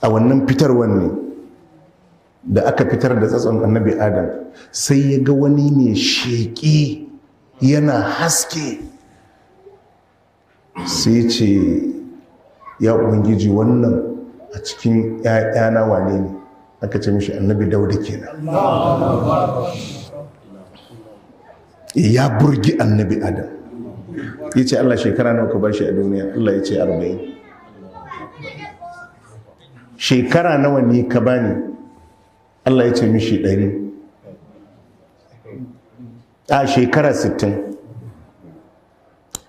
a wannan fitarwar ne da aka fitar da tsatson annabi adam sai ya ga wani mai sheƙi yana haske, sai ce ya ubangiji wannan a cikin ‘ya'yana wane ne? Aka ce mishi annabi dauda kenan. Ya burgi annabi adam. Ya ce Allah shekara nawa ka bashi a duniya? Allah ya ce 40. Shekara nawa ne ka bani? Allah ya ce mishi 100. A shekara 60.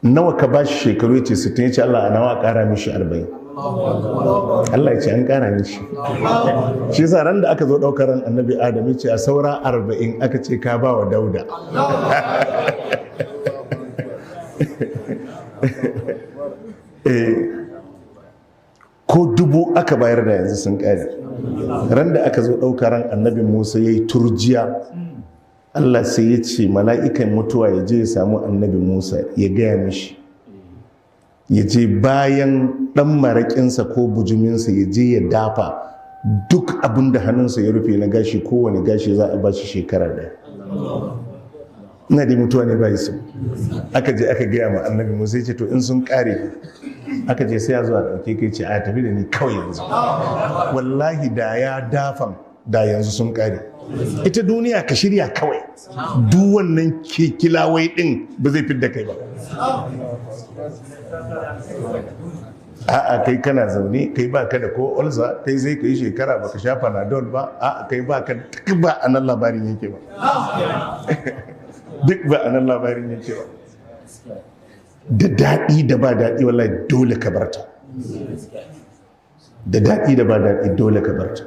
Nawa ka bashi shekaru? Ya ce 60. Ya ce Allah a nawa ƙara mishi 40. Allah ya ce an ƙara mishi. Shi yasa ran da aka zo ɗaukar ran annabi Adam ya ce a saura 40 aka ce ka ba wa Dauda. Ko 1000 aka bayar da yanzu sun ƙare. Ran da aka zo ɗaukar ran annabi Musa ya yi turjiya, Allah sai ya ce mala'ikan mutuwa ya je ya samu annabi Musa ya gaya mishi, ya je bayan ɗan maraƙinsa ko bujuminsa ya je ya dafa duk abin da hannunsa ya rufe na gashi, kowane gashi za a ba shi shekara ɗaya. Ina dai mutuwa ne ba su. Aka je aka gaya ma annabi Musa ya ce to in sun ƙare, aka je sai ya zuwa ɗauke kai ce a tafi da ni kawai yanzu. Wallahi da ya dafan da yanzu sun ƙare. Ita duniya ka shirya kawai, duk wannan kilawai ɗin ba zai fidda kai ba. A'a kai kana zaune, kai ba ka da ko olsa, kai zai kai shekara baka sha panadol ba, a'a kai ba ka duk ba a nan labarin yake ba. Duk ba a nan labarin yake ba. Da daɗi da ba daɗi wallahi dole ka barta. Da daɗi da ba daɗi dole ka barta.